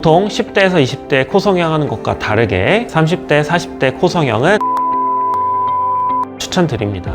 보통 10대에서 20대 코 성형하는 것과 다르게 30대, 40대 코 성형은 추천드립니다.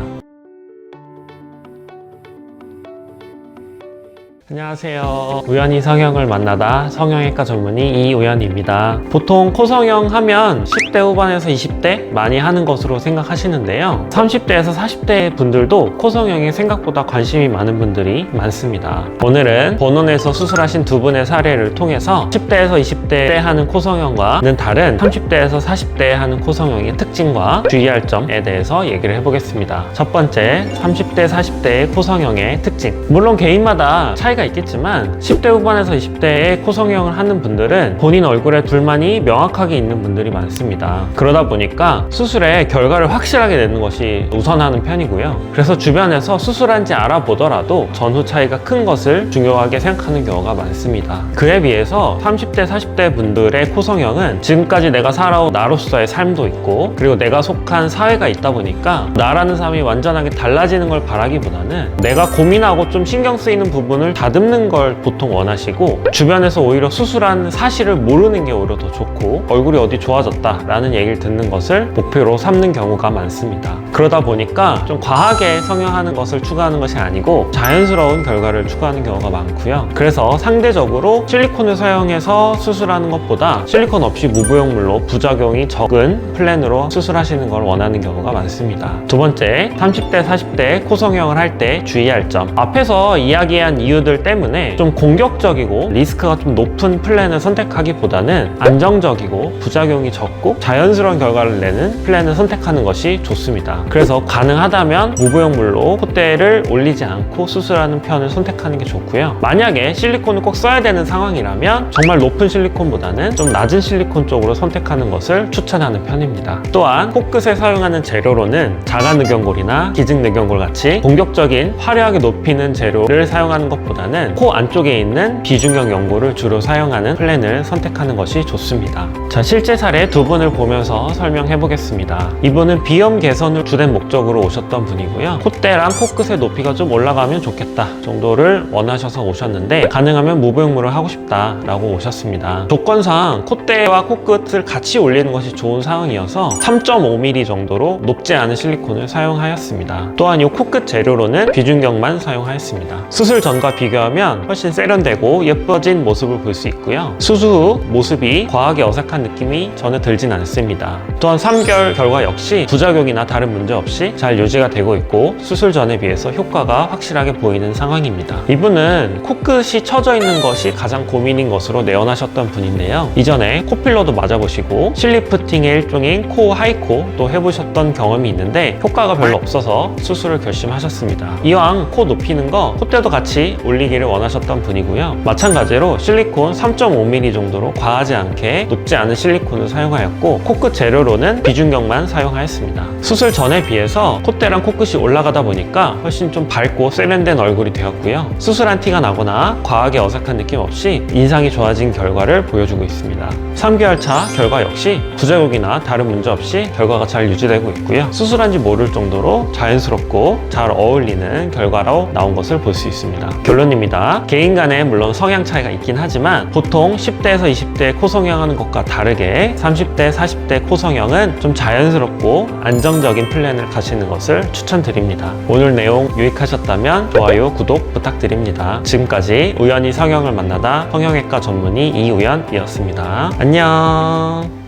안녕하세요. 우연히 성형을 만나다 성형외과 전문의 이우연입니다. 보통 코 성형하면 10대 후반에서 20대 많이 하는 것으로 생각하시는데요. 30대에서 40대 분들도 코 성형에 생각보다 관심이 많은 분들이 많습니다. 오늘은 본원에서 수술하신 두 분의 사례를 통해서 10대에서 20대 때 하는 코 성형과는 다른 30대에서 40대 하는 코 성형의 특징과 주의할 점에 대해서 얘기를 해보겠습니다. 첫 번째, 30대, 40대의 코 성형의 특징. 물론 개인마다 차이가 있겠지만 10대 후반에서 20대에 코 성형을 하는 분들은 본인 얼굴에 불만이 명확하게 있는 분들이 많습니다. 그러다 보니까 수술의 결과를 확실하게 내는 것이 우선하는 편이고요. 그래서 주변에서 수술한지 알아보더라도 전후 차이가 큰 것을 중요하게 생각하는 경우가 많습니다. 그에 비해서 30대, 40대 분들의 코 성형은 지금까지 내가 살아온 나로서의 삶도 있고 그리고 내가 속한 사회가 있다 보니까 나라는 삶이 완전하게 달라지는 걸 바라기보다는 내가 고민하고 좀 신경 쓰이는 부분을 다듬는 걸 보통 원하시고 주변에서 오히려 수술한 사실을 모르는 게 오히려 더 좋고 얼굴이 어디 좋아졌다 라는 얘기를 듣는 것을 목표로 삼는 경우가 많습니다. 그러다 보니까 좀 과하게 성형하는 것을 추구하는 것이 아니고 자연스러운 결과를 추구하는 경우가 많고요. 그래서 상대적으로 실리콘을 사용해서 수술하는 것보다 실리콘 없이 무부용물로 부작용이 적은 플랜으로 수술하시는 걸 원하는 경우가 많습니다. 두 번째, 30대, 40대 코 성형을 할 때 주의할 점. 앞에서 이야기한 이유들 때문에 좀 공격적이고 리스크가 좀 높은 플랜을 선택하기보다는 안정적이고 부작용이 적고 자연스러운 결과를 내는 플랜을 선택하는 것이 좋습니다. 그래서 가능하다면 무부용물로 콧대를 올리지 않고 수술하는 편을 선택하는 게 좋고요. 만약에 실리콘을 꼭 써야 되는 상황이라면 정말 높은 실리콘보다는 좀 낮은 실리콘 쪽으로 선택하는 것을 추천하는 편입니다. 또한 코끝에 사용하는 재료로는 자가늑연골이나 기증늑연골 같이 공격적인 화려하게 높이는 재료를 사용하는 것보다는 코 안쪽에 있는 비중격 연골을 주로 사용하는 플랜을 선택하는 것이 좋습니다. 자, 실제 사례 두 분을 보면서 설명해 보겠습니다. 이분은 비염 개선을 주된 목적으로 오셨던 분이고요. 콧대랑 코끝의 높이가 좀 올라가면 좋겠다 정도를 원하셔서 오셨는데 가능하면 무부용물을 하고 싶다 라고 오셨습니다. 조건상 콧대와 코끝을 같이 올리는 것이 좋은 상황이어서 3.5mm 정도로 높지 않은 실리콘을 사용하였습니다. 또한 이 코끝 재료로는 비중격만 사용하였습니다. 수술 전과 비교하면 훨씬 세련되고 예뻐진 모습을 볼 수 있고요. 수술 후 모습이 과하게 어색한 느낌이 전혀 들진 않습니다. 또한 3개월 결과 역시 부작용이나 다른 문제 없이 잘 유지가 되고 있고 수술 전에 비해서 효과가 확실하게 보이는 상황입니다. 이분은 코끝이 처져 있는 것이 가장 고민인 것으로 내원하셨던 분인데요. 이전에 코필러도 맞아보시고 실리프팅의 일종인 코 하이코 또 해보셨던 경험이 있는데 효과가 별로 없어서 수술을 결심하셨습니다. 이왕 코 높이는 거 콧대도 같이 올리기를 원하셨던 분이고요. 마찬가지로 실리콘 3.5mm 정도로 과하지 않게 높지 않은 실리콘을 사용하였고 코끝 재료로는 비중격만 사용하였습니다. 수술 전에 비해서 콧대랑 코끝이 올라가다 보니까 훨씬 좀 밝고 세련된 얼굴이 되었고요. 수술한 티가 나거나 과하게 어색한 느낌 없이 인상이 좋아진 결과를 보여주고 있습니다. 3개월 차 결과 역시 부작용이나 다른 문제 없이 결과가 잘 유지되고 있고요. 수술한지 모를 정도로 자연스럽고 잘 어울리는 결과로 나온 것을 볼 수 있습니다. 결론입니다. 개인 간에 물론 성향 차이가 있긴 하지만 보통 10대에서 20대 코 성형하는 것과 다르게 30대, 40대 코 성형은 좀 자연스럽고 안정적인 플랜을 가시는 것을 추천드립니다. 오늘 내용 유익하셨다면 좋아요, 구독 부탁드립니다. 지금까지 우연히 성형을 만나다 성형외과 전문의 이우연이었습니다. 안녕.